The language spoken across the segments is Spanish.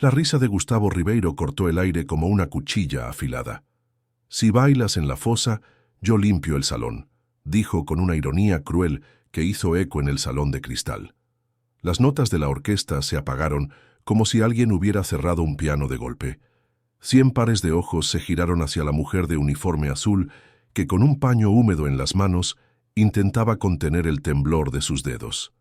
La risa de Gustavo Ribeiro cortó el aire como una cuchilla afilada. «Si bailas en la fosa, yo limpio el salón», dijo con una ironía cruel que hizo eco en el salón de cristal. Las notas de la orquesta se apagaron como si alguien hubiera cerrado un piano de golpe. 100 pares de ojos se giraron hacia la mujer de uniforme azul que, con un paño húmedo en las manos, intentaba contener el temblor de sus dedos.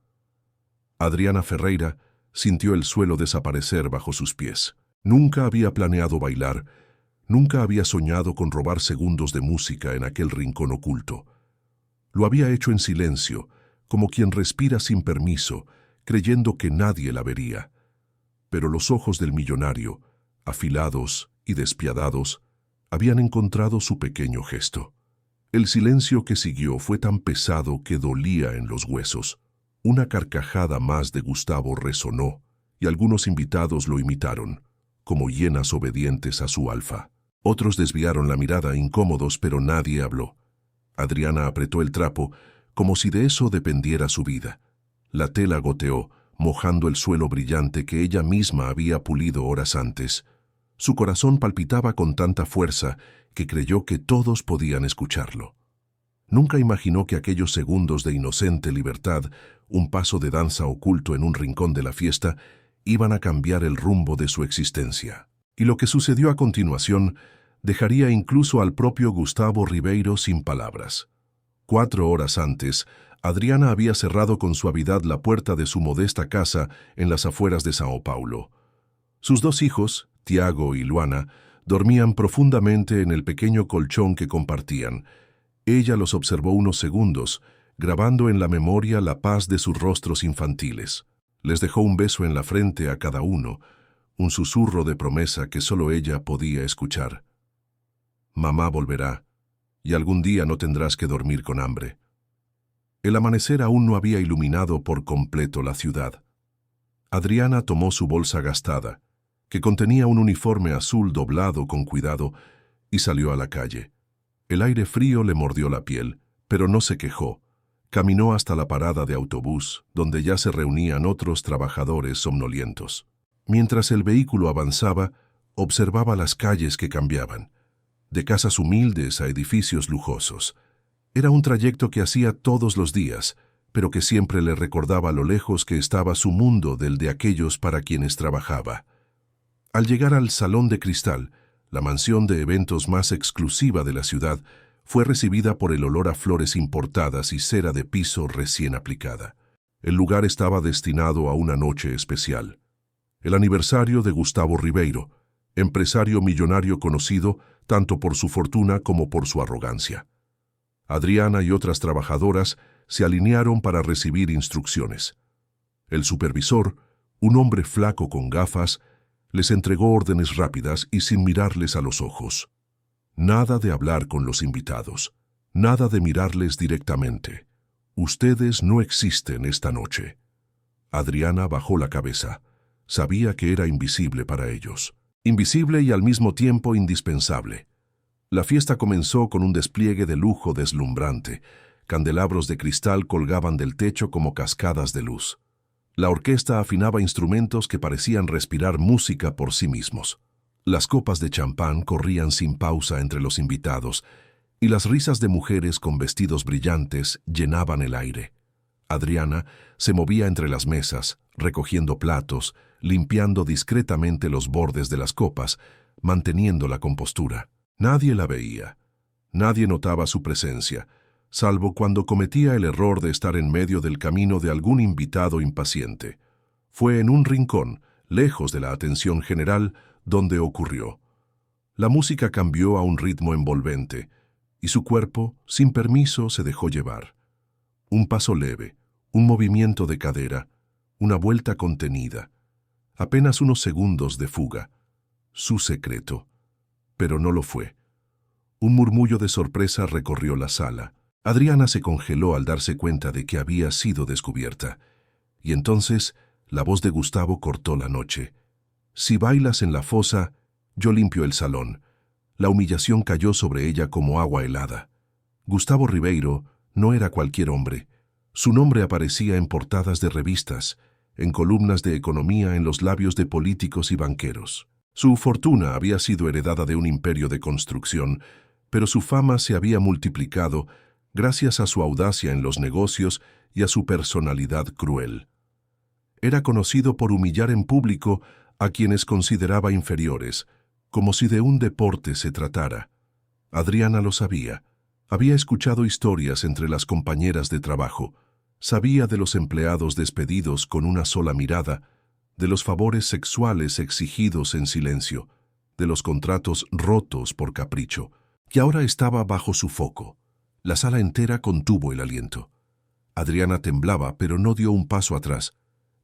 Adriana Ferreira sintió el suelo desaparecer bajo sus pies. Nunca había planeado bailar, nunca había soñado con robar segundos de música en aquel rincón oculto. Lo había hecho en silencio, como quien respira sin permiso, creyendo que nadie la vería. Pero los ojos del millonario, afilados y despiadados, habían encontrado su pequeño gesto. El silencio que siguió fue tan pesado que dolía en los huesos. Una carcajada más de Gustavo resonó, y algunos invitados lo imitaron, como hienas obedientes a su alfa. Otros desviaron la mirada incómodos, pero nadie habló. Adriana apretó el trapo, como si de eso dependiera su vida. La tela goteó, mojando el suelo brillante que ella misma había pulido horas antes. Su corazón palpitaba con tanta fuerza que creyó que todos podían escucharlo. Nunca imaginó que aquellos segundos de inocente libertad, un paso de danza oculto en un rincón de la fiesta, iban a cambiar el rumbo de su existencia. Y lo que sucedió a continuación dejaría incluso al propio Gustavo Ribeiro sin palabras. 4 horas antes, Adriana había cerrado con suavidad la puerta de su modesta casa en las afueras de Sao Paulo. Sus 2 hijos, Tiago y Luana, dormían profundamente en el pequeño colchón que compartían. Ella los observó unos segundos, grabando en la memoria la paz de sus rostros infantiles. Les dejó un beso en la frente a cada uno, un susurro de promesa que solo ella podía escuchar. «Mamá volverá, y algún día no tendrás que dormir con hambre». El amanecer aún no había iluminado por completo la ciudad. Adriana tomó su bolsa gastada, que contenía un uniforme azul doblado con cuidado, y salió a la calle. El aire frío le mordió la piel, pero no se quejó. Caminó hasta la parada de autobús, donde ya se reunían otros trabajadores somnolientos. Mientras el vehículo avanzaba, observaba las calles que cambiaban, de casas humildes a edificios lujosos. Era un trayecto que hacía todos los días, pero que siempre le recordaba lo lejos que estaba su mundo del de aquellos para quienes trabajaba. Al llegar al Salón de Cristal, la mansión de eventos más exclusiva de la ciudad, fue recibida por el olor a flores importadas y cera de piso recién aplicada. El lugar estaba destinado a una noche especial. El aniversario de Gustavo Ribeiro, empresario millonario conocido tanto por su fortuna como por su arrogancia. Adriana y otras trabajadoras se alinearon para recibir instrucciones. El supervisor, un hombre flaco con gafas, les entregó órdenes rápidas y sin mirarles a los ojos. Nada de hablar con los invitados, nada de mirarles directamente. Ustedes no existen esta noche. Adriana bajó la cabeza. Sabía que era invisible para ellos. Invisible y al mismo tiempo indispensable. La fiesta comenzó con un despliegue de lujo deslumbrante. Candelabros de cristal colgaban del techo como cascadas de luz. La orquesta afinaba instrumentos que parecían respirar música por sí mismos. Las copas de champán corrían sin pausa entre los invitados, y las risas de mujeres con vestidos brillantes llenaban el aire. Adriana se movía entre las mesas, recogiendo platos, limpiando discretamente los bordes de las copas, manteniendo la compostura. Nadie la veía. Nadie notaba su presencia, salvo cuando cometía el error de estar en medio del camino de algún invitado impaciente. Fue en un rincón, lejos de la atención general, donde ocurrió. La música cambió a un ritmo envolvente, y su cuerpo, sin permiso, se dejó llevar. Un paso leve, un movimiento de cadera, una vuelta contenida. Apenas unos segundos de fuga. Su secreto. Pero no lo fue. Un murmullo de sorpresa recorrió la sala. Adriana se congeló al darse cuenta de que había sido descubierta. Y entonces la voz de Gustavo cortó la noche. «Si bailas en la fosa, yo limpio el salón». La humillación cayó sobre ella como agua helada. Gustavo Ribeiro no era cualquier hombre. Su nombre aparecía en portadas de revistas, en columnas de economía en los labios de políticos y banqueros. Su fortuna había sido heredada de un imperio de construcción, pero su fama se había multiplicado gracias a su audacia en los negocios y a su personalidad cruel. Era conocido por humillar en público a quienes consideraba inferiores, como si de un deporte se tratara. Adriana lo sabía. Había escuchado historias entre las compañeras de trabajo. Sabía de los empleados despedidos con una sola mirada, de los favores sexuales exigidos en silencio, de los contratos rotos por capricho, que ahora estaba bajo su foco. La sala entera contuvo el aliento. Adriana temblaba, pero no dio un paso atrás.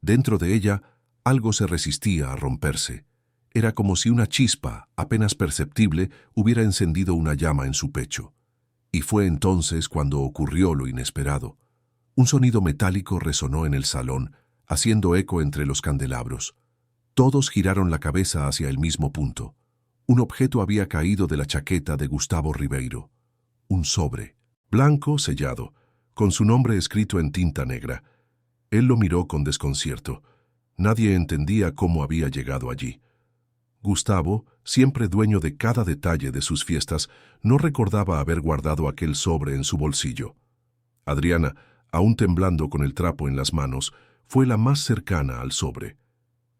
Dentro de ella, algo se resistía a romperse. Era como si una chispa, apenas perceptible, hubiera encendido una llama en su pecho. Y fue entonces cuando ocurrió lo inesperado. Un sonido metálico resonó en el salón, haciendo eco entre los candelabros. Todos giraron la cabeza hacia el mismo punto. Un objeto había caído de la chaqueta de Gustavo Ribeiro. Un sobre, blanco sellado, con su nombre escrito en tinta negra. Él lo miró con desconcierto. Nadie entendía cómo había llegado allí. Gustavo, siempre dueño de cada detalle de sus fiestas, no recordaba haber guardado aquel sobre en su bolsillo. Adriana, aún temblando con el trapo en las manos, fue la más cercana al sobre.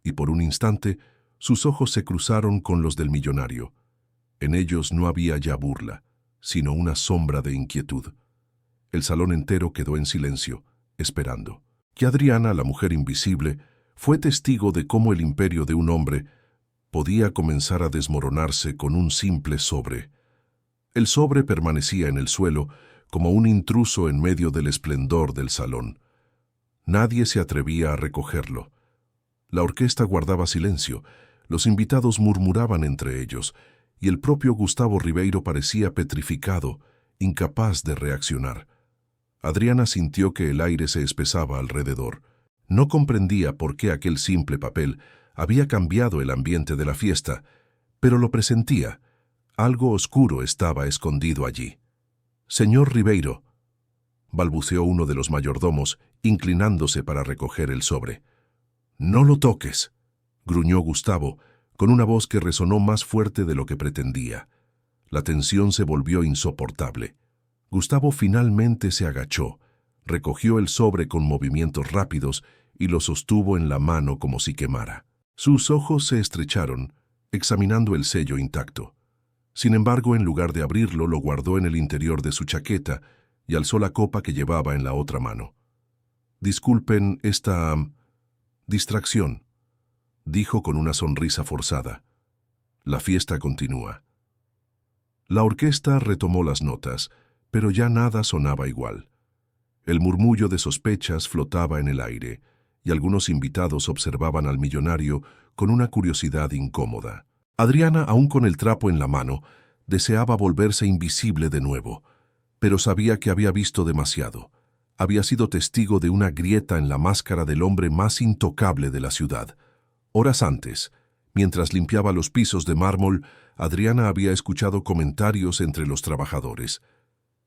Y por un instante, sus ojos se cruzaron con los del millonario. En ellos no había ya burla, sino una sombra de inquietud. El salón entero quedó en silencio, esperando. Que Adriana, la mujer invisible, fue testigo de cómo el imperio de un hombre podía comenzar a desmoronarse con un simple sobre. El sobre permanecía en el suelo como un intruso en medio del esplendor del salón. Nadie se atrevía a recogerlo. La orquesta guardaba silencio, los invitados murmuraban entre ellos, y el propio Gustavo Ribeiro parecía petrificado, incapaz de reaccionar. Adriana sintió que el aire se espesaba alrededor. No comprendía por qué aquel simple papel había cambiado el ambiente de la fiesta, pero lo presentía. Algo oscuro estaba escondido allí. «Señor Ribeiro», balbuceó uno de los mayordomos, inclinándose para recoger el sobre. «No lo toques», gruñó Gustavo, con una voz que resonó más fuerte de lo que pretendía. La tensión se volvió insoportable. Gustavo finalmente se agachó, recogió el sobre con movimientos rápidos y lo sostuvo en la mano como si quemara. Sus ojos se estrecharon, examinando el sello intacto. Sin embargo, en lugar de abrirlo, lo guardó en el interior de su chaqueta y alzó la copa que llevaba en la otra mano. «Disculpen esta distracción», dijo con una sonrisa forzada. «La fiesta continúa». La orquesta retomó las notas, pero ya nada sonaba igual. El murmullo de sospechas flotaba en el aire, y algunos invitados observaban al millonario con una curiosidad incómoda. Adriana, aún con el trapo en la mano, deseaba volverse invisible de nuevo, pero sabía que había visto demasiado. Había sido testigo de una grieta en la máscara del hombre más intocable de la ciudad. Horas antes, mientras limpiaba los pisos de mármol, Adriana había escuchado comentarios entre los trabajadores.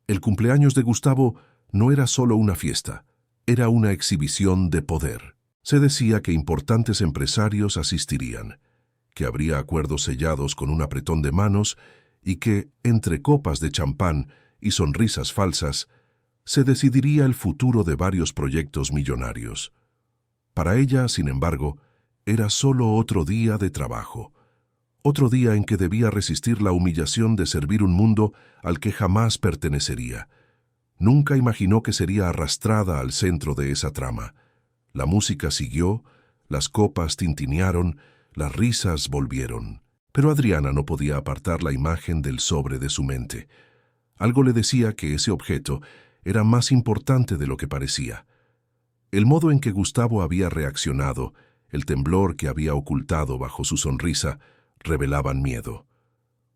El cumpleaños de Gustavo no era solo una fiesta, era una exhibición de poder. Se decía que importantes empresarios asistirían, que habría acuerdos sellados con un apretón de manos y que, entre copas de champán y sonrisas falsas, se decidiría el futuro de varios proyectos millonarios. Para ella, sin embargo, era solo otro día de trabajo, otro día en que debía resistir la humillación de servir un mundo al que jamás pertenecería. Nunca imaginó que sería arrastrada al centro de esa trama. La música siguió, las copas tintinearon, las risas volvieron. Pero Adriana no podía apartar la imagen del sobre de su mente. Algo le decía que ese objeto era más importante de lo que parecía. El modo en que Gustavo había reaccionado, el temblor que había ocultado bajo su sonrisa, revelaban miedo.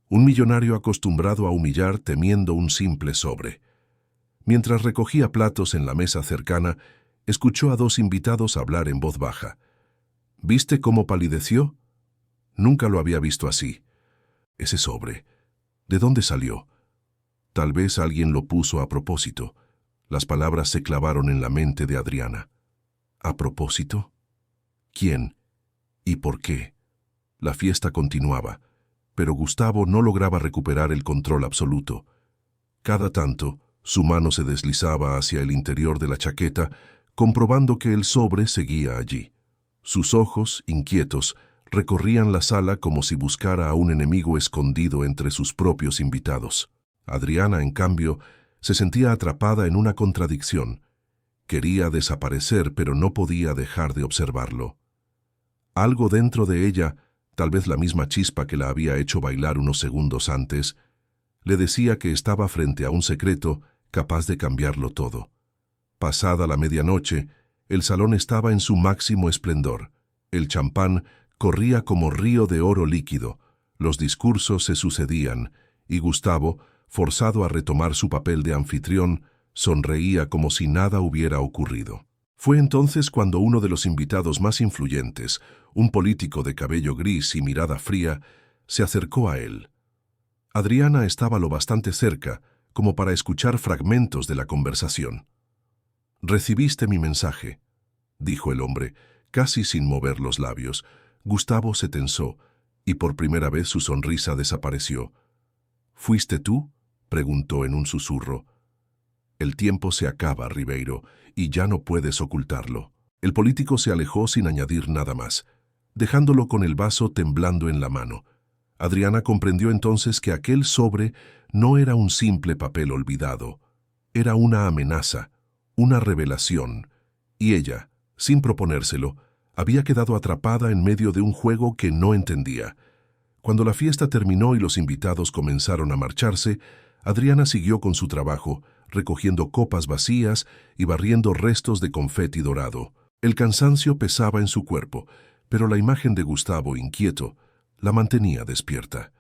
Un millonario acostumbrado a humillar temiendo un simple sobre. Mientras recogía platos en la mesa cercana, escuchó a dos invitados hablar en voz baja. ¿Viste cómo palideció? Nunca lo había visto así. Ese sobre, ¿de dónde salió? Tal vez alguien lo puso a propósito. Las palabras se clavaron en la mente de Adriana. ¿A propósito? ¿Quién? ¿Y por qué? La fiesta continuaba, pero Gustavo no lograba recuperar el control absoluto. Cada tanto, su mano se deslizaba hacia el interior de la chaqueta, comprobando que el sobre seguía allí. Sus ojos, inquietos, recorrían la sala como si buscara a un enemigo escondido entre sus propios invitados. Adriana, en cambio, se sentía atrapada en una contradicción. Quería desaparecer, pero no podía dejar de observarlo. Algo dentro de ella, tal vez la misma chispa que la había hecho bailar unos segundos antes, le decía que estaba frente a un secreto capaz de cambiarlo todo. Pasada la medianoche, el salón estaba en su máximo esplendor. El champán corría como río de oro líquido, los discursos se sucedían, y Gustavo, forzado a retomar su papel de anfitrión, sonreía como si nada hubiera ocurrido. Fue entonces cuando uno de los invitados más influyentes, un político de cabello gris y mirada fría, se acercó a él. Adriana estaba lo bastante cerca como para escuchar fragmentos de la conversación. «Recibiste mi mensaje», dijo el hombre, casi sin mover los labios. Gustavo se tensó, y por primera vez su sonrisa desapareció. «¿Fuiste tú?», preguntó en un susurro. «El tiempo se acaba, Ribeiro, y ya no puedes ocultarlo». El político se alejó sin añadir nada más, dejándolo con el vaso temblando en la mano. Adriana comprendió entonces que aquel sobre no era un simple papel olvidado, era una amenaza, una revelación, y ella, sin proponérselo, había quedado atrapada en medio de un juego que no entendía. Cuando la fiesta terminó y los invitados comenzaron a marcharse, Adriana siguió con su trabajo, recogiendo copas vacías y barriendo restos de confeti dorado. El cansancio pesaba en su cuerpo, pero la imagen de Gustavo, inquieto, la mantenía despierta.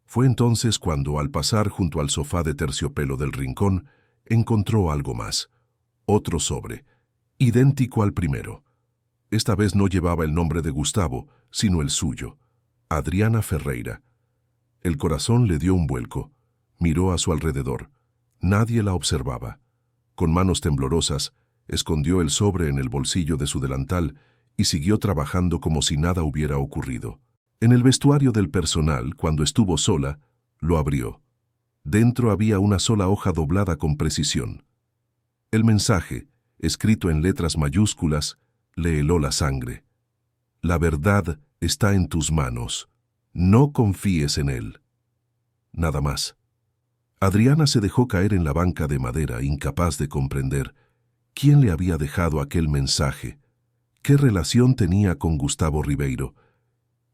Fue entonces cuando, al pasar junto al sofá de terciopelo del rincón, encontró algo más. Otro sobre, idéntico al primero. Esta vez no llevaba el nombre de Gustavo, sino el suyo, Adriana Ferreira. El corazón le dio un vuelco. Miró a su alrededor. Nadie la observaba. Con manos temblorosas, escondió el sobre en el bolsillo de su delantal y siguió trabajando como si nada hubiera ocurrido. En el vestuario del personal, cuando estuvo sola, lo abrió. Dentro había una sola hoja doblada con precisión. El mensaje, escrito en letras mayúsculas, le heló la sangre. «La verdad está en tus manos. No confíes en él». Nada más. Adriana se dejó caer en la banca de madera, incapaz de comprender quién le había dejado aquel mensaje, qué relación tenía con Gustavo Ribeiro,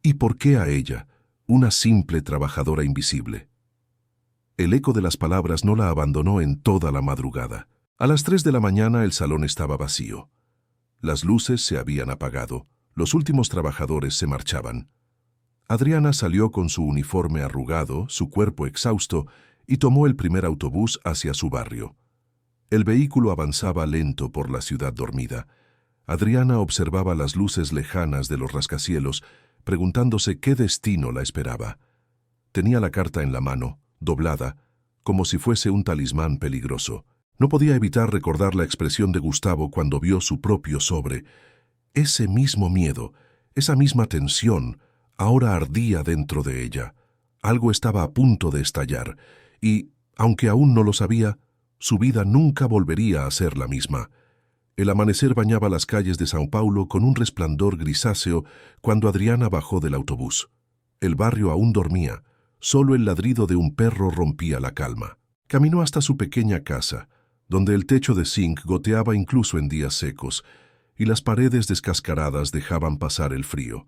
y por qué a ella, una simple trabajadora invisible. El eco de las palabras no la abandonó en toda la madrugada. A las 3 de la mañana el salón estaba vacío. Las luces se habían apagado, los últimos trabajadores se marchaban. Adriana salió con su uniforme arrugado, su cuerpo exhausto, y tomó el primer autobús hacia su barrio. El vehículo avanzaba lento por la ciudad dormida. Adriana observaba las luces lejanas de los rascacielos, preguntándose qué destino la esperaba. Tenía la carta en la mano, doblada, como si fuese un talismán peligroso. No podía evitar recordar la expresión de Gustavo cuando vio su propio sobre. Ese mismo miedo, esa misma tensión, ahora ardía dentro de ella. Algo estaba a punto de estallar, y, aunque aún no lo sabía, su vida nunca volvería a ser la misma. El amanecer bañaba las calles de São Paulo con un resplandor grisáceo cuando Adriana bajó del autobús. El barrio aún dormía, solo el ladrido de un perro rompía la calma. Caminó hasta su pequeña casa, donde el techo de zinc goteaba incluso en días secos, y las paredes descascaradas dejaban pasar el frío.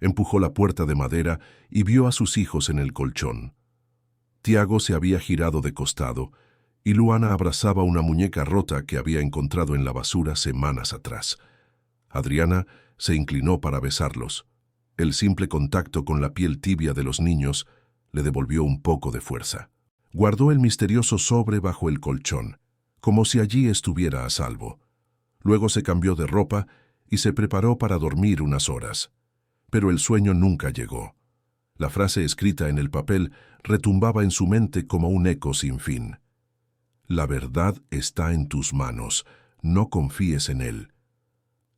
Empujó la puerta de madera y vio a sus hijos en el colchón. Tiago se había girado de costado, y Luana abrazaba una muñeca rota que había encontrado en la basura semanas atrás. Adriana se inclinó para besarlos. El simple contacto con la piel tibia de los niños le devolvió un poco de fuerza. Guardó el misterioso sobre bajo el colchón, como si allí estuviera a salvo. Luego se cambió de ropa y se preparó para dormir unas horas. Pero el sueño nunca llegó. La frase escrita en el papel retumbaba en su mente como un eco sin fin. «La verdad está en tus manos, no confíes en él».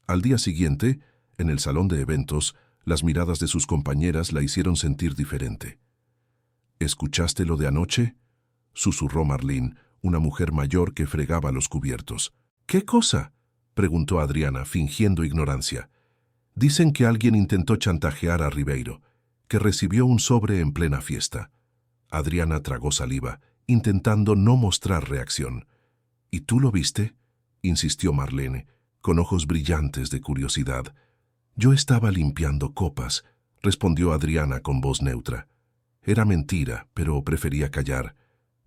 Al día siguiente, En el salón de eventos, las miradas de sus compañeras la hicieron sentir diferente. —¿Escuchaste lo de anoche? —susurró Marlene, una mujer mayor que fregaba los cubiertos. —¿Qué cosa? —preguntó Adriana, fingiendo ignorancia. —Dicen que alguien intentó chantajear a Ribeiro, que recibió un sobre en plena fiesta. Adriana tragó saliva, intentando no mostrar reacción. —¿Y tú lo viste? —insistió Marlene, con ojos brillantes de curiosidad. —Yo estaba limpiando copas —respondió Adriana con voz neutra. Era mentira, pero prefería callar.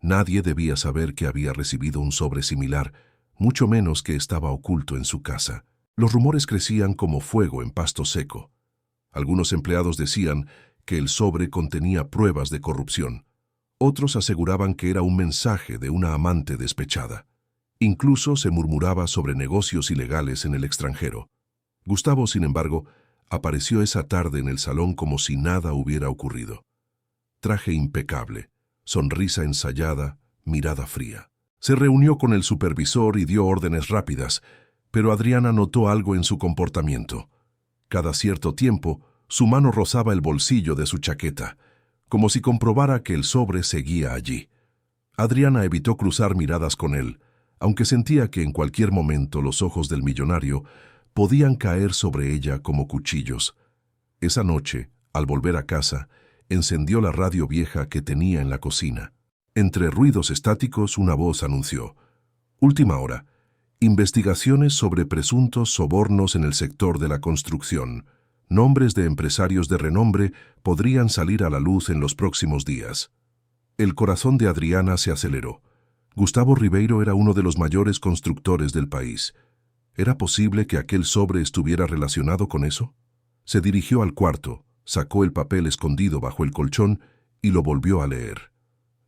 Nadie debía saber que había recibido un sobre similar, mucho menos que estaba oculto en su casa. Los rumores crecían como fuego en pasto seco. Algunos empleados decían que el sobre contenía pruebas de corrupción. Otros aseguraban que era un mensaje de una amante despechada. Incluso se murmuraba sobre negocios ilegales en el extranjero. Gustavo, sin embargo, apareció esa tarde en el salón como si nada hubiera ocurrido. Traje impecable, sonrisa ensayada, mirada fría. Se reunió con el supervisor y dio órdenes rápidas, pero Adriana notó algo en su comportamiento. Cada cierto tiempo, su mano rozaba el bolsillo de su chaqueta, como si comprobara que el sobre seguía allí. Adriana evitó cruzar miradas con él, aunque sentía que en cualquier momento los ojos del millonario podían caer sobre ella como cuchillos. Esa noche, al volver a casa, encendió la radio vieja que tenía en la cocina. Entre ruidos estáticos, una voz anunció: «Última hora. Investigaciones sobre presuntos sobornos en el sector de la construcción. Nombres de empresarios de renombre podrían salir a la luz en los próximos días». El corazón de Adriana se aceleró. Gustavo Ribeiro era uno de los mayores constructores del país. ¿Era posible que aquel sobre estuviera relacionado con eso? Se dirigió al cuarto, sacó el papel escondido bajo el colchón y lo volvió a leer.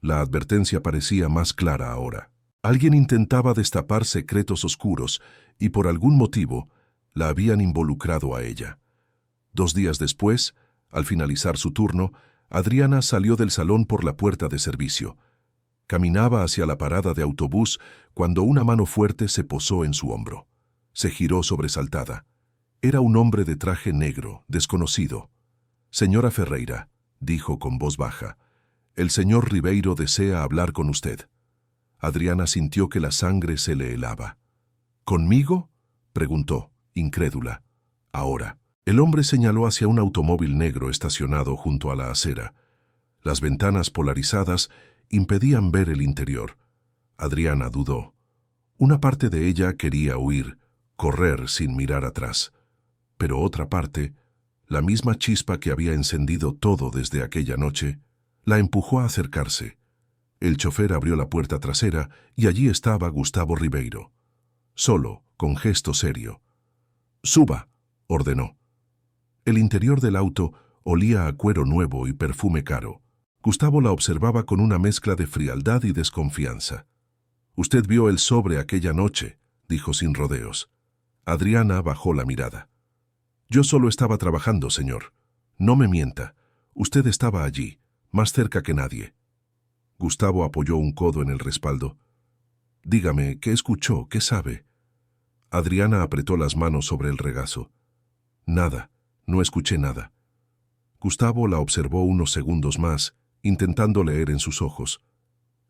La advertencia parecía más clara ahora. Alguien intentaba destapar secretos oscuros y por algún motivo la habían involucrado a ella. 2 días después, al finalizar su turno, Adriana salió del salón por la puerta de servicio. Caminaba hacia la parada de autobús cuando una mano fuerte se posó en su hombro. Se giró sobresaltada. Era un hombre de traje negro, desconocido. «Señora Ferreira», dijo con voz baja, «el señor Ribeiro desea hablar con usted». Adriana sintió que la sangre se le helaba. «¿Conmigo?», preguntó, incrédula. «Ahora». El hombre señaló hacia un automóvil negro estacionado junto a la acera. Las ventanas polarizadas impedían ver el interior. Adriana dudó. Una parte de ella quería huir, correr sin mirar atrás. Pero otra parte, la misma chispa que había encendido todo desde aquella noche, la empujó a acercarse. El chofer abrió la puerta trasera y allí estaba Gustavo Ribeiro. Solo, con gesto serio. «Suba», ordenó. El interior del auto olía a cuero nuevo y perfume caro. Gustavo la observaba con una mezcla de frialdad y desconfianza. «Usted vio el sobre aquella noche», dijo sin rodeos. Adriana bajó la mirada. «Yo solo estaba trabajando, señor. No me mienta. Usted estaba allí, más cerca que nadie». Gustavo apoyó un codo en el respaldo. «Dígame, ¿qué escuchó? ¿Qué sabe?» Adriana apretó las manos sobre el regazo. «Nada. No escuché nada». Gustavo la observó unos segundos más, intentando leer en sus ojos.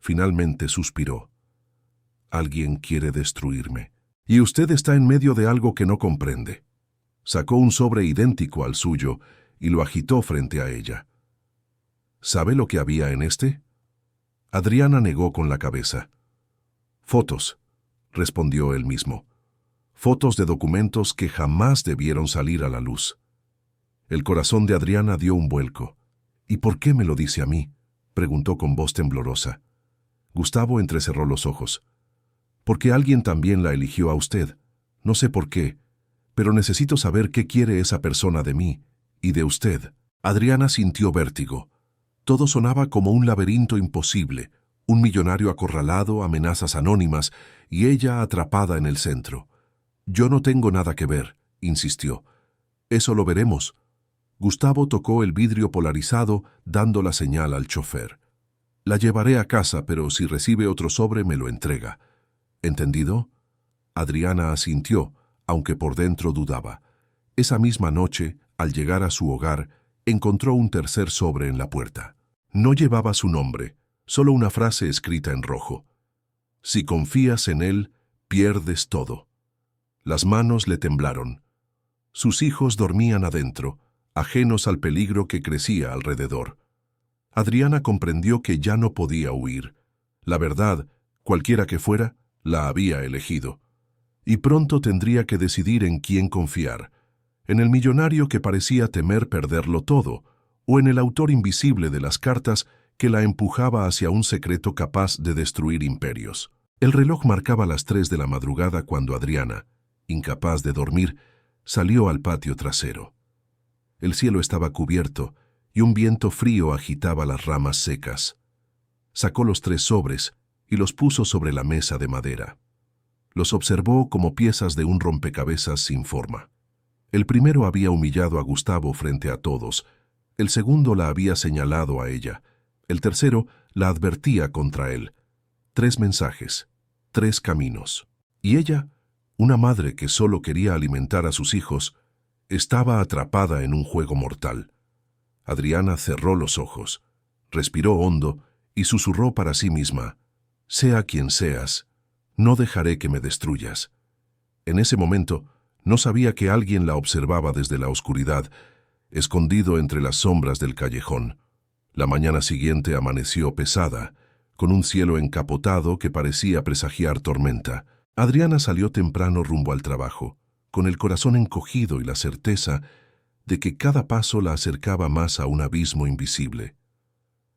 Finalmente suspiró. «Alguien quiere destruirme. Y usted está en medio de algo que no comprende». Sacó un sobre idéntico al suyo y lo agitó frente a ella. «¿Sabe lo que había en este?» Adriana negó con la cabeza. «Fotos», respondió él mismo. «Fotos de documentos que jamás debieron salir a la luz». El corazón de Adriana dio un vuelco. «¿Y por qué me lo dice a mí?», preguntó con voz temblorosa. Gustavo entrecerró los ojos. «Porque alguien también la eligió a usted. No sé por qué, pero necesito saber qué quiere esa persona de mí y de usted». Adriana sintió vértigo. Todo sonaba como un laberinto imposible, un millonario acorralado, amenazas anónimas y ella atrapada en el centro. «Yo no tengo nada que ver», insistió. «Eso lo veremos». Gustavo tocó el vidrio polarizado, dando la señal al chofer. «La llevaré a casa, pero si recibe otro sobre me lo entrega». «¿Entendido?». Adriana asintió, aunque por dentro dudaba. Esa misma noche, al llegar a su hogar, encontró un tercer sobre en la puerta. No llevaba su nombre, solo una frase escrita en rojo. Si confías en él, pierdes todo. Las manos le temblaron. Sus hijos dormían adentro, ajenos al peligro que crecía alrededor. Adriana comprendió que ya no podía huir. La verdad, cualquiera que fuera, la había elegido. Y pronto tendría que decidir en quién confiar, en el millonario que parecía temer perderlo todo, o en el autor invisible de las cartas que la empujaba hacia un secreto capaz de destruir imperios. El reloj marcaba las 3 de la madrugada cuando Adriana, incapaz de dormir, salió al patio trasero. El cielo estaba cubierto y un viento frío agitaba las ramas secas. Sacó los 3 sobres y los puso sobre la mesa de madera. Los observó como piezas de un rompecabezas sin forma. El primero había humillado a Gustavo frente a todos, el segundo la había señalado a ella, el tercero la advertía contra él. 3 mensajes, 3 caminos. Y ella, una madre que solo quería alimentar a sus hijos, estaba atrapada en un juego mortal. Adriana cerró los ojos, respiró hondo y susurró para sí misma: «Sea quien seas, no dejaré que me destruyas». En ese momento, no sabía que alguien la observaba desde la oscuridad, escondido entre las sombras del callejón. La mañana siguiente amaneció pesada, con un cielo encapotado que parecía presagiar tormenta. Adriana salió temprano rumbo al trabajo, con el corazón encogido y la certeza de que cada paso la acercaba más a un abismo invisible.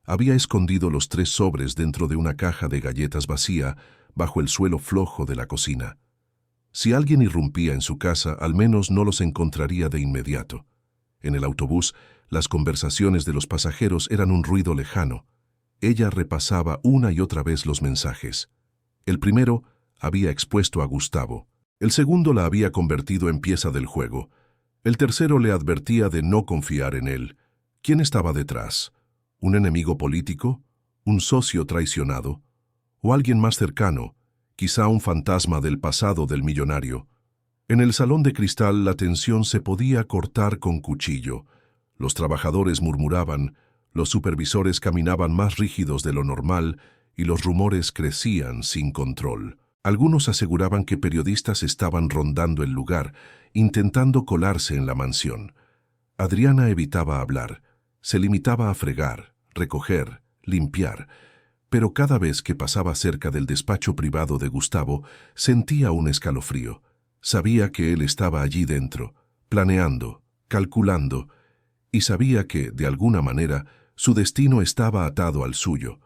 Había escondido los 3 sobres dentro de una caja de galletas vacía bajo el suelo flojo de la cocina. Si alguien irrumpía en su casa, al menos no los encontraría de inmediato. En el autobús, las conversaciones de los pasajeros eran un ruido lejano. Ella repasaba una y otra vez los mensajes. El primero había expuesto a Gustavo. El segundo la había convertido en pieza del juego. El tercero le advertía de no confiar en él. ¿Quién estaba detrás? ¿Un enemigo político? ¿Un socio traicionado? ¿O alguien más cercano? Quizá un fantasma del pasado del millonario. En el salón de cristal la tensión se podía cortar con cuchillo. Los trabajadores murmuraban, los supervisores caminaban más rígidos de lo normal y los rumores crecían sin control. Algunos aseguraban que periodistas estaban rondando el lugar, intentando colarse en la mansión. Adriana evitaba hablar, se limitaba a fregar, recoger, limpiar, pero cada vez que pasaba cerca del despacho privado de Gustavo, sentía un escalofrío. Sabía que él estaba allí dentro, planeando, calculando, y sabía que, de alguna manera, su destino estaba atado al suyo.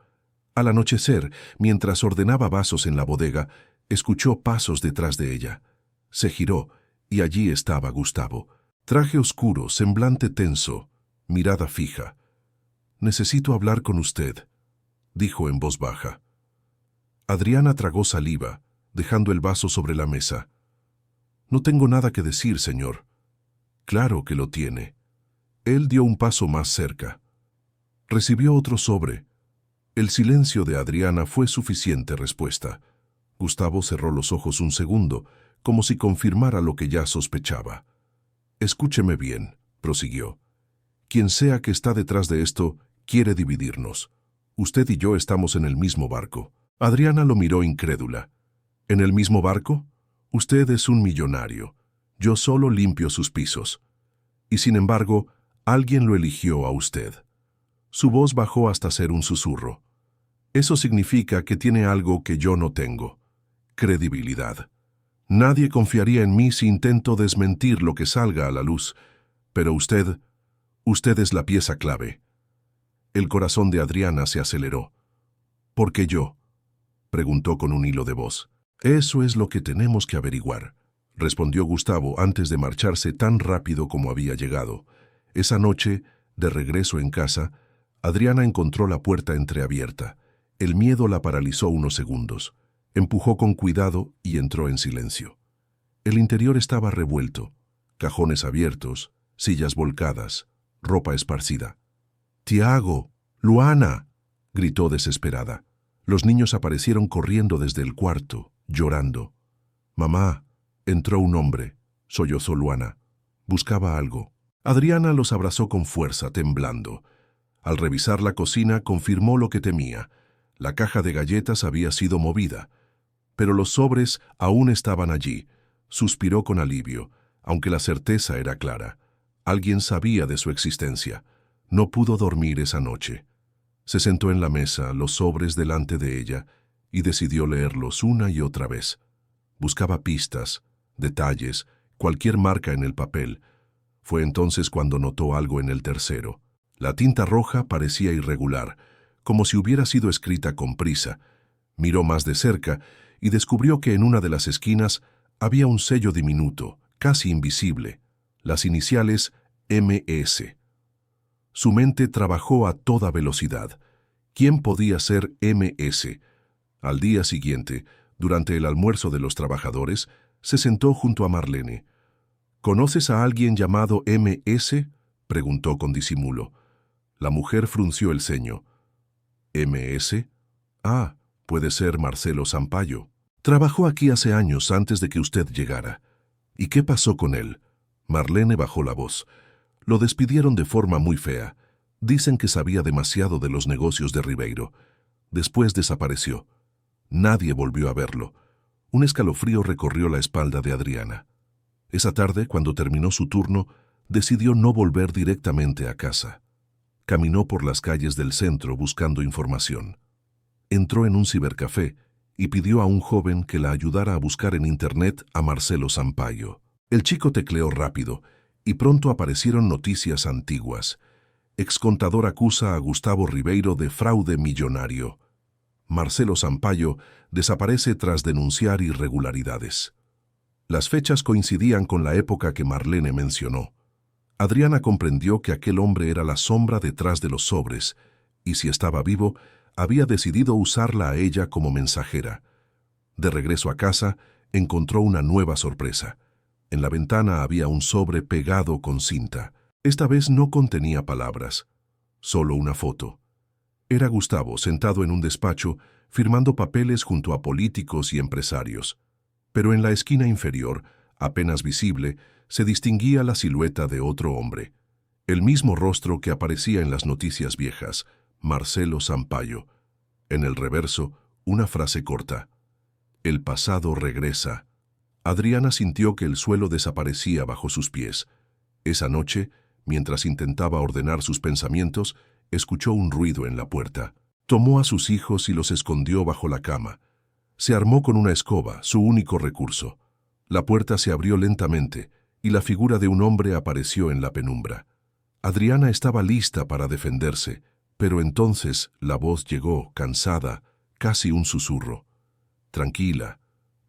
Al anochecer, mientras ordenaba vasos en la bodega, escuchó pasos detrás de ella. Se giró, y allí estaba Gustavo. Traje oscuro, semblante tenso, mirada fija. «Necesito hablar con usted», dijo en voz baja. Adriana tragó saliva, dejando el vaso sobre la mesa. «No tengo nada que decir, señor». «Claro que lo tiene». Él dio un paso más cerca. Recibió otro sobre. El silencio de Adriana fue suficiente respuesta. Gustavo cerró los ojos un segundo, como si confirmara lo que ya sospechaba. «Escúcheme bien», prosiguió. «Quien sea que está detrás de esto, quiere dividirnos. Usted y yo estamos en el mismo barco». Adriana lo miró incrédula. «¿En el mismo barco? Usted es un millonario. Yo solo limpio sus pisos. Y sin embargo, alguien lo eligió a usted». Su voz bajó hasta ser un susurro. «Eso significa que tiene algo que yo no tengo. Credibilidad. Nadie confiaría en mí si intento desmentir lo que salga a la luz. Pero usted es la pieza clave». El corazón de Adriana se aceleró. «¿Por qué yo?», preguntó con un hilo de voz. «Eso es lo que tenemos que averiguar», respondió Gustavo antes de marcharse tan rápido como había llegado. Esa noche, de regreso en casa, Adriana encontró la puerta entreabierta. El miedo la paralizó unos segundos. Empujó con cuidado y entró en silencio. El interior estaba revuelto. Cajones abiertos, sillas volcadas, ropa esparcida. «Tiago, Luana», gritó desesperada. Los niños aparecieron corriendo desde el cuarto, llorando. «Mamá», entró un hombre, sollozó Luana. Buscaba algo. Adriana los abrazó con fuerza, temblando. Al revisar la cocina, confirmó lo que temía. La caja de galletas había sido movida. Pero los sobres aún estaban allí. Suspiró con alivio, aunque la certeza era clara. Alguien sabía de su existencia. No pudo dormir esa noche. Se sentó en la mesa, los sobres delante de ella, y decidió leerlos una y otra vez. Buscaba pistas, detalles, cualquier marca en el papel. Fue entonces cuando notó algo en el tercero. La tinta roja parecía irregular, como si hubiera sido escrita con prisa. Miró más de cerca y descubrió que en una de las esquinas había un sello diminuto, casi invisible, las iniciales MS. Su mente trabajó a toda velocidad. ¿Quién podía ser MS? Al día siguiente, durante el almuerzo de los trabajadores, se sentó junto a Marlene. ¿Conoces a alguien llamado MS?, preguntó con disimulo. La mujer frunció el ceño. ¿MS? Ah, puede ser Marcelo Sampaio. Trabajó aquí hace años antes de que usted llegara. ¿Y qué pasó con él? Marlene bajó la voz. Lo despidieron de forma muy fea. Dicen que sabía demasiado de los negocios de Ribeiro. Después desapareció. Nadie volvió a verlo. Un escalofrío recorrió la espalda de Adriana. Esa tarde, cuando terminó su turno, decidió no volver directamente a casa. Caminó por las calles del centro buscando información. Entró en un cibercafé y pidió a un joven que la ayudara a buscar en internet a Marcelo Sampaio. El chico tecleó rápido y pronto aparecieron noticias antiguas. Excontador acusa a Gustavo Ribeiro de fraude millonario. Marcelo Sampaio desaparece tras denunciar irregularidades. Las fechas coincidían con la época que Marlene mencionó. Adriana comprendió que aquel hombre era la sombra detrás de los sobres, y si estaba vivo, había decidido usarla a ella como mensajera. De regreso a casa, encontró una nueva sorpresa. En la ventana había un sobre pegado con cinta. Esta vez no contenía palabras, solo una foto. Era Gustavo sentado en un despacho, firmando papeles junto a políticos y empresarios. Pero en la esquina inferior, apenas visible, se distinguía la silueta de otro hombre. El mismo rostro que aparecía en las noticias viejas, Marcelo Sampaio. En el reverso, una frase corta. El pasado regresa. Adriana sintió que el suelo desaparecía bajo sus pies. Esa noche, mientras intentaba ordenar sus pensamientos, escuchó un ruido en la puerta. Tomó a sus hijos y los escondió bajo la cama. Se armó con una escoba, su único recurso. La puerta se abrió lentamente y la figura de un hombre apareció en la penumbra. Adriana estaba lista para defenderse, pero entonces la voz llegó, cansada, casi un susurro. Tranquila,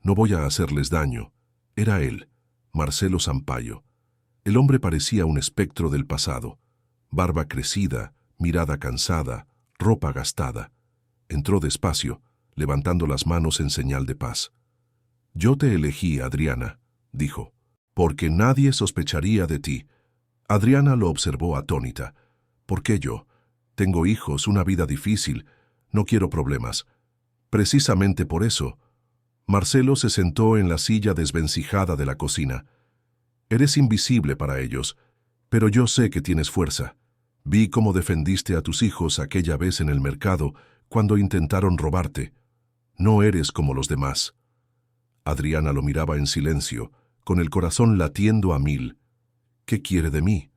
no voy a hacerles daño. Era él, Marcelo Sampaio. El hombre parecía un espectro del pasado. Barba crecida, mirada cansada, ropa gastada. Entró despacio, levantando las manos en señal de paz. Yo te elegí, Adriana, dijo, porque nadie sospecharía de ti. Adriana lo observó atónita. ¿Por qué yo? Tengo hijos, una vida difícil. No quiero problemas. Precisamente por eso. Marcelo se sentó en la silla desvencijada de la cocina. Eres invisible para ellos, pero yo sé que tienes fuerza. Vi cómo defendiste a tus hijos aquella vez en el mercado cuando intentaron robarte. No eres como los demás. Adriana lo miraba en silencio, con el corazón latiendo a mil. ¿Qué quiere de mí?,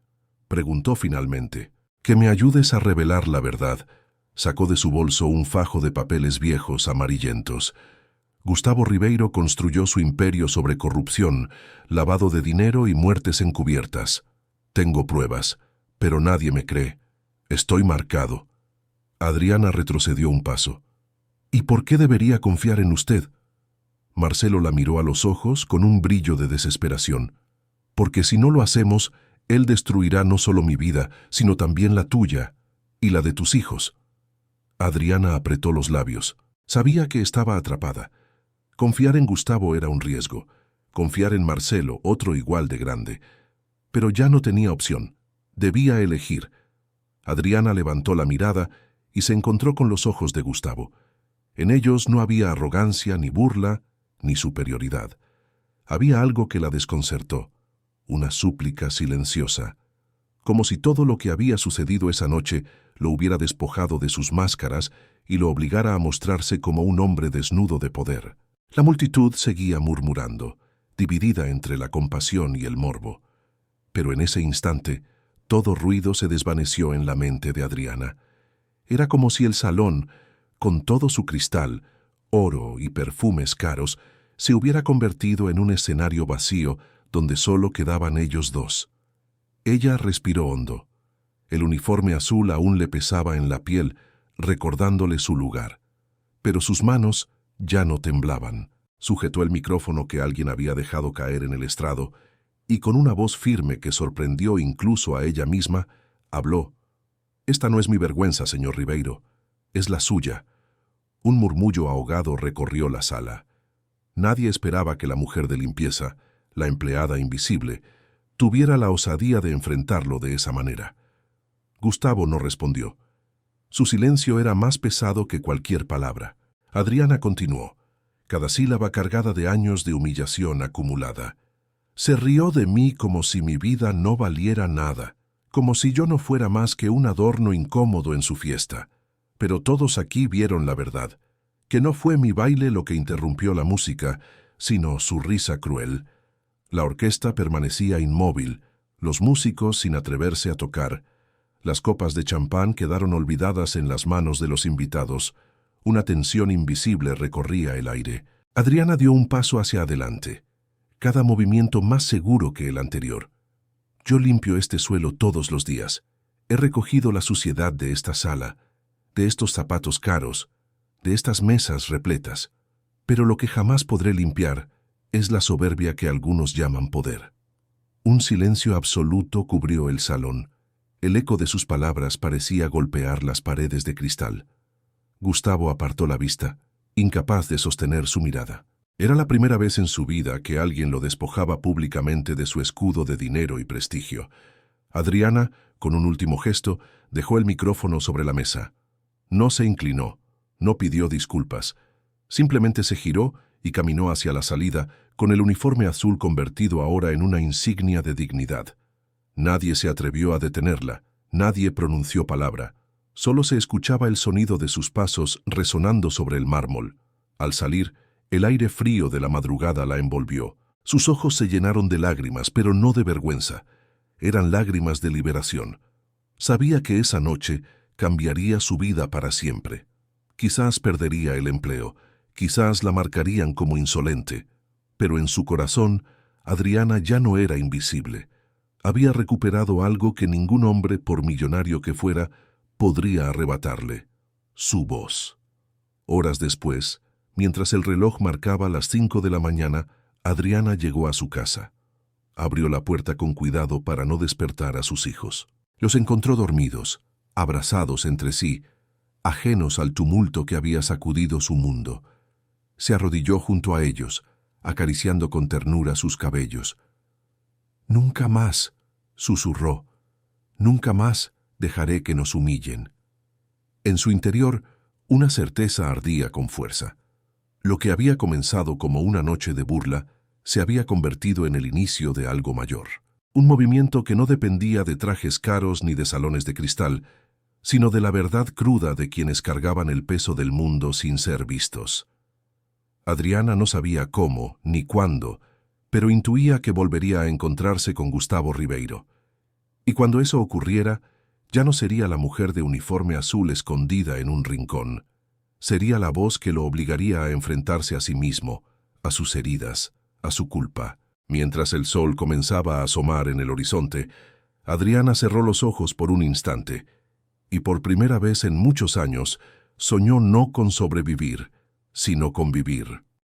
preguntó finalmente. Que me ayudes a revelar la verdad. Sacó de su bolso un fajo de papeles viejos amarillentos. Gustavo Ribeiro construyó su imperio sobre corrupción, lavado de dinero y muertes encubiertas. Tengo pruebas, pero nadie me cree. Estoy marcado. Adriana retrocedió un paso. ¿Y por qué debería confiar en usted? Marcelo la miró a los ojos con un brillo de desesperación. Porque si no lo hacemos, él destruirá no solo mi vida, sino también la tuya y la de tus hijos. Adriana apretó los labios. Sabía que estaba atrapada. Confiar en Gustavo era un riesgo. Confiar en Marcelo, otro igual de grande. Pero ya no tenía opción. Debía elegir. Adriana levantó la mirada y se encontró con los ojos de Gustavo. En ellos no había arrogancia, ni burla, ni superioridad. Había algo que la desconcertó. una súplica silenciosa, como si todo lo que había sucedido esa noche lo hubiera despojado de sus máscaras y lo obligara a mostrarse como un hombre desnudo de poder. La multitud seguía murmurando, dividida entre la compasión y el morbo. Pero en ese instante, todo ruido se desvaneció en la mente de Adriana. Era como si el salón, con todo su cristal, oro y perfumes caros, se hubiera convertido en un escenario vacío donde solo quedaban ellos dos. Ella respiró hondo. El uniforme azul aún le pesaba en la piel, recordándole su lugar. Pero sus manos ya no temblaban. Sujetó el micrófono que alguien había dejado caer en el estrado y con una voz firme que sorprendió incluso a ella misma, habló. «Esta no es mi vergüenza, señor Ribeiro, es la suya». Un murmullo ahogado recorrió la sala. Nadie esperaba que la mujer de limpieza, la empleada invisible, tuviera la osadía de enfrentarlo de esa manera. Gustavo no respondió. Su silencio era más pesado que cualquier palabra. Adriana continuó, cada sílaba cargada de años de humillación acumulada. Se rió de mí como si mi vida no valiera nada, como si yo no fuera más que un adorno incómodo en su fiesta. Pero todos aquí vieron la verdad, que no fue mi baile lo que interrumpió la música, sino su risa cruel. La orquesta permanecía inmóvil, los músicos sin atreverse a tocar. Las copas de champán quedaron olvidadas en las manos de los invitados. Una tensión invisible recorría el aire. Adriana dio un paso hacia adelante, cada movimiento más seguro que el anterior. Yo limpio este suelo todos los días. He recogido la suciedad de esta sala, de estos zapatos caros, de estas mesas repletas. Pero lo que jamás podré limpiar es la soberbia que algunos llaman poder. Un silencio absoluto cubrió el salón. El eco de sus palabras parecía golpear las paredes de cristal. Gustavo apartó la vista, incapaz de sostener su mirada. Era la primera vez en su vida que alguien lo despojaba públicamente de su escudo de dinero y prestigio. Adriana, con un último gesto, dejó el micrófono sobre la mesa. No se inclinó, no pidió disculpas. Simplemente se giró y caminó hacia la salida, con el uniforme azul convertido ahora en una insignia de dignidad. Nadie se atrevió a detenerla, nadie pronunció palabra. Solo se escuchaba el sonido de sus pasos resonando sobre el mármol. Al salir, el aire frío de la madrugada la envolvió. Sus ojos se llenaron de lágrimas, pero no de vergüenza. Eran lágrimas de liberación. Sabía que esa noche cambiaría su vida para siempre. Quizás perdería el empleo, quizás la marcarían como insolente, pero en su corazón, Adriana ya no era invisible. Había recuperado algo que ningún hombre, por millonario que fuera, podría arrebatarle: su voz. Horas después, mientras el reloj marcaba las 5 de la mañana, Adriana llegó a su casa. Abrió la puerta con cuidado para no despertar a sus hijos. Los encontró dormidos, abrazados entre sí, ajenos al tumulto que había sacudido su mundo. Se arrodilló junto a ellos, acariciando con ternura sus cabellos. «Nunca más», susurró, «nunca más dejaré que nos humillen». En su interior, una certeza ardía con fuerza. Lo que había comenzado como una noche de burla se había convertido en el inicio de algo mayor. Un movimiento que no dependía de trajes caros ni de salones de cristal, sino de la verdad cruda de quienes cargaban el peso del mundo sin ser vistos. Adriana no sabía cómo ni cuándo, pero intuía que volvería a encontrarse con Gustavo Ribeiro. Y cuando eso ocurriera, ya no sería la mujer de uniforme azul escondida en un rincón. Sería la voz que lo obligaría a enfrentarse a sí mismo, a sus heridas, a su culpa. Mientras el sol comenzaba a asomar en el horizonte, Adriana cerró los ojos por un instante, y por primera vez en muchos años soñó no con sobrevivir, sino con vivir.